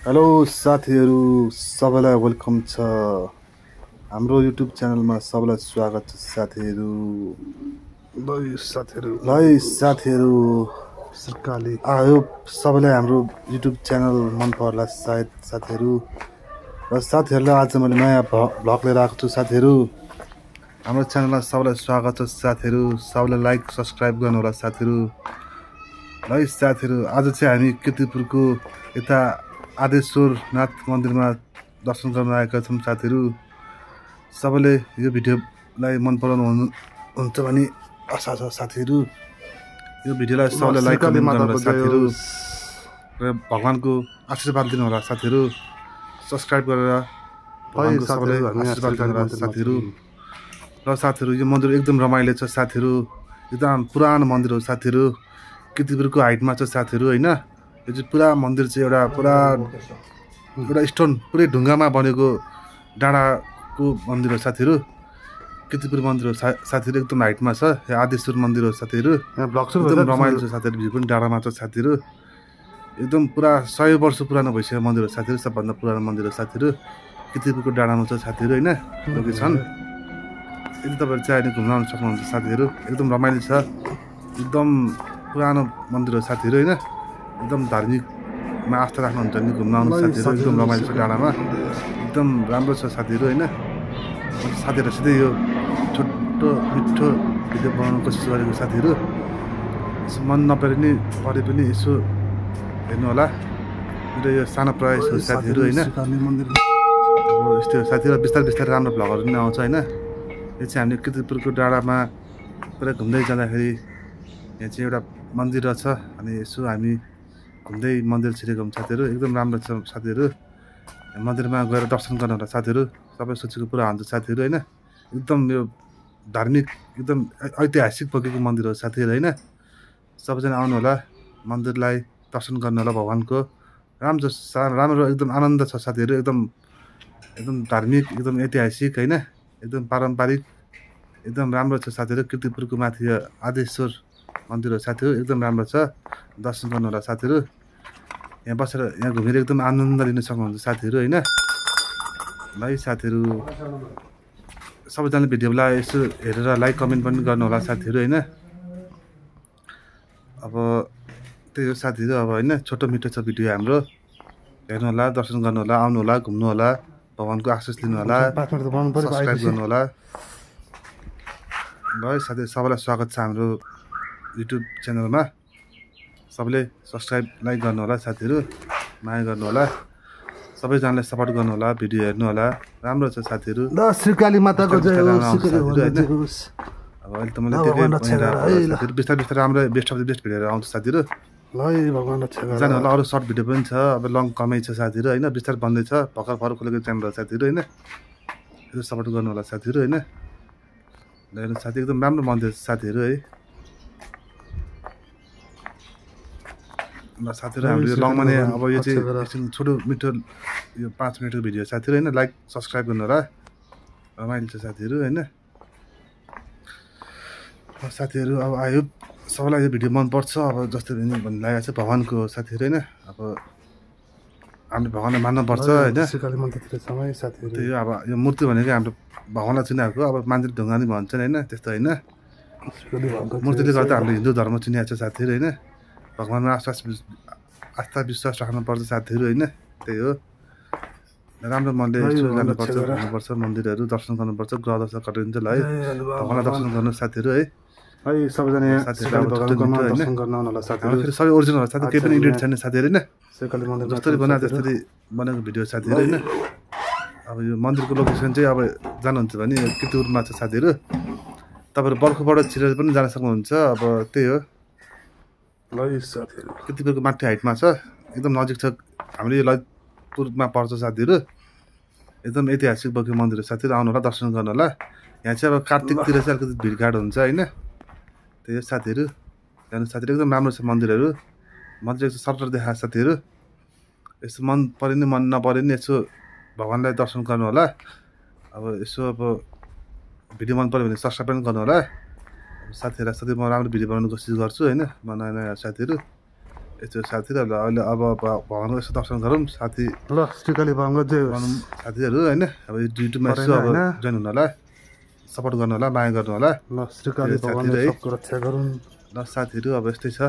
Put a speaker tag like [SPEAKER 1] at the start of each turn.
[SPEAKER 1] Hello साथीहरू सबैलाई welcome छ हाम्रो युट्युब च्यानलमा सबैलाई स्वागत छ साथीहरू
[SPEAKER 2] सरकारले
[SPEAKER 1] आयो सबैलाई हाम्रो युट्युब च्यानल मन पर्ला सायद साथीहरू र साथीहरूलाई आज मैले नयाँ भ्लग लिएर आएको छु साथीहरू हाम्रो च्यानलमा सबैलाई स्वागत छ साथीहरू सबैलाई लाइक सब्सक्राइब गर्नु होला साथीहरू ल साथीहरू आज चाहिँ हामी कीर्तिपुरको यता आदेश्वरनाथ मन्दिरमा दर्शन गर्न आएका छौँ साथीहरू सबैले यो भिडियोलाई मन पराउनु हुन्छ भने आशा छ साथीहरू यो भिडियोलाई सबैले लाइक कमेन्ट गर्नु होला साथीहरू र भगवानको आशीर्वाद दिनु होला साथीहरू सब्सक्राइब गरेर भगवानको सबैले आशीर्वाद दिनु होला साथीहरू र साथीहरू यो मन्दिर एकदम रमाइलो छ साथीहरू एकदम पुरानो मन्दिर हो साथीहरू कीर्तिपुरको हाइटमा छ साथीहरू हैन यो चाहिँ पुरा मन्दिर चाहिँ एउटा स्टोन पुरै ढुङ्गामा बनेको डाँडाको मन्दिर हो साथीहरू कीर्तिपुर मन्दिर हो साथीहरू एकदम हाइटमा छ यो आदेश्वर मन्दिर हो साथीहरू एकदम रमाइलो छ साथीहरू भ्यू पनि डाँडामा छ साथीहरू एकदम पुरा 100 वर्ष पुरानो भइसक्यो मन्दिर हो साथीहरू सबभन्दा पुरानो मन्दिर हो साथीहरू कीर्तिपुरको डाँडामा छ साथीहरू हैन लोकेसन यदि तपाईँहरू चाहिँ अहिले घुम्न आउनु सक्नुहुन्छ साथीहरू एकदम रमाइलो छ एकदम पुरानो मन्दिर हो साथीहरू हैन एकदम धार्मिकमा आस्था राख्नुहुन्छ भने घुम्न आउनु साथीहरू एकदम रमाइलो छ डाँडामा एकदम राम्रो छ साथीहरू हैन साथीहरूसित यो छोटो मिठो भिडियो बनाउनु कोसिस गरेको साथीहरू यसो मन नपरे पनि यसो हेर्नु होला मेरो यो सानो प्रयास हो साथीहरू हैन यस्तो साथीहरू बिस्तारै राम्रो भ्लगहरू पनि आउँछ हैन यो चाहिँ हामीले कीर्तिपुरको डाँडामा पुरा घुम्दै जाँदाखेरि यहाँ चाहिँ एउटा मन्दिर छ अनि यसो हामी घुम्दै मन्दिर छिरेको हुन्छौँ साथीहरू एकदम राम्रो छ साथीहरू मन्दिरमा गएर दर्शन गर्न होला साथीहरू सबै सोचेको पुरा हुन्छ साथीहरू हैन एकदम यो धार्मिक एकदम ऐतिहासिक बगेको मन्दिर हो साथीहरू हैन सबैजना आउनु होला मन्दिरलाई दर्शन गर्न होला भगवानको राम्रो एकदम आनन्द छ साथीहरू एकदम धार्मिक एकदम ऐतिहासिक हैन एकदम पारम्परिक एकदम राम्रो छ साथीहरू कीर्तिपुरको माथि आदेश्वर मन्दिर हो साथीहरू एकदम राम्रो छ दर्शन गर्नु होला साथीहरू यहाँ बसेर यहाँ घुमेर एकदम आनन्द लिन सक्नुहुन्छ साथीहरू हैन ल साथीहरू सबैजना भिडियोलाई यसो हेरेर लाइक कमेन्ट पनि गर्नु होला साथीहरू हैन अब त्यही हो साथीहरू अब हैन छोटो मिठो छ भिडियो हाम्रो हेर्नु होला दर्शन गर्नु होला आउनु होला घुम्नु होला भगवानको आशीष लिनु होला सब्सक्राइब गर्नु होला ल साथी सबैलाई स्वागत छ हाम्रो युट्युब च्यानलमा सबैले सब्सक्राइब लाइक गर्नु होला साथीहरू माया गर्नु होला सबैजनाले सपोर्ट गर्नु होला भिडियो हेर्नु होला राम्रो छ साथीहरू
[SPEAKER 2] ल श्रीकाली माताको जय होस्
[SPEAKER 1] अब अहिले त मैले धेरै बिस्तारै राम्रो बेस्ट अफ द बेस्ट भिडियोहरू आउँछ साथीहरू
[SPEAKER 2] ल भगवान रक्षा गरौँ
[SPEAKER 1] जानु होला अरू सर्ट भिडियो पनि छ अब लङ कमै छ साथीहरू हैन बिस्तारै बन्दैछ भर्खर खोलेको च्यानल हो साथीहरू हैन यसो सपोर्ट गर्नु होला साथीहरू हैन हेर्नु साथी एकदम राम्रो मन्दिर साथीहरू है ल साथीहरू हाम्रो यो लङमा नै अब यो चाहिँ एकछिन छोटो मिठो यो 5 मिनटको भिडियो साथीहरू हैन लाइक सब्सक्राइब गर्नु होला रमाइलो छ साथीहरू हैन साथीहरू अब आयो सबैलाई यो भिडियो मनपर्छ अब जस्तै भन्नु लागेको छ भगवानको साथीहरू हैन अब हामीले भगवानलाई मान्नुपर्छ हैन
[SPEAKER 2] श्रीकाली मन्दिरतिर समय साथीहरू
[SPEAKER 1] त्यही अब यो मूर्ति भनेको हाम्रो भगवानलाई चिनाएको अब मान्छेले ढुङ्गा नि भन्छन् हैन त्यस्तो हैन मूर्तिले गर्दा हामीले हिन्दू धर्म चिनिएको छ साथीहरू हैन भगवानमा आस्था विश्वास राख्नुपर्छ साथीहरू हैन त्यही हो राम्रो मनले जानुपर्छ घुम्नुपर्छ मन्दिरहरू दर्शन गर्नुपर्छ ग्रह दर्शन गरिन्छ ल है भगवानलाई दर्शन गर्नु साथीहरू है
[SPEAKER 2] सबैजना दर्शन गर्न आउनु होला साथीहरू
[SPEAKER 1] सबै ओरिजिनल हो साथी केही पनि एडिट छैन साथीहरू हैन
[SPEAKER 2] श्रीकाली मन्दिर
[SPEAKER 1] जसरी बनाएको त्यसरी बनेको भिडियो साथीहरू हैन अब यो मन्दिरको लोकेसन चाहिँ अब जानुहुन्छ भने कीर्तिपुरमा छ साथीहरू तपाईँहरू बर्खुबाट छिरेर पनि जान सक्नुहुन्छ अब त्यही हो
[SPEAKER 2] ल साथीहरू
[SPEAKER 1] कीर्तिपुरको माथि हाइटमा छ एकदम नजिक छ हाम्रो यो ललितपुरमा पर्छ साथीहरू एकदम ऐतिहासिक बगेको मन्दिर हो साथीहरू आउनु होला दर्शन गर्नु होला यहाँ चाहिँ अब कार्तिकतिर चाहिँ अलिकति भिडभाड हुन्छ हैन त्यही हो साथीहरू जानु साथीहरू एकदम राम्रो छ मन्दिरहरू मन्दिर चाहिँ सरटर देखाएको साथीहरू यसो मन परे नि मन नपरे नि यसो भगवानलाई दर्शन गर्नु होला अब यसो अब भिडियो मन पऱ्यो भने सब्सक्राइब पनि गर्नु होला साथीहरूलाई सधैँ म राम्रो भिडियो बनाउनु कोसिस गर्छु हैन म नयाँ साथीहरू यस्तो साथीहरू अहिले अब भगवान्को यसो दर्शन गरौँ साथी
[SPEAKER 2] ल श्रीकाली भगवान्को जय होस्।
[SPEAKER 1] भनौँ साथीहरू होइन अब युट्युबमा यसो अब जोइन हुनु होला सपोर्ट गर्नु होला माया गर्नु होला
[SPEAKER 2] ल श्रीकाली भगवान्ले सबको रक्षा गरून्।
[SPEAKER 1] ल साथीहरू अब यस्तै छ।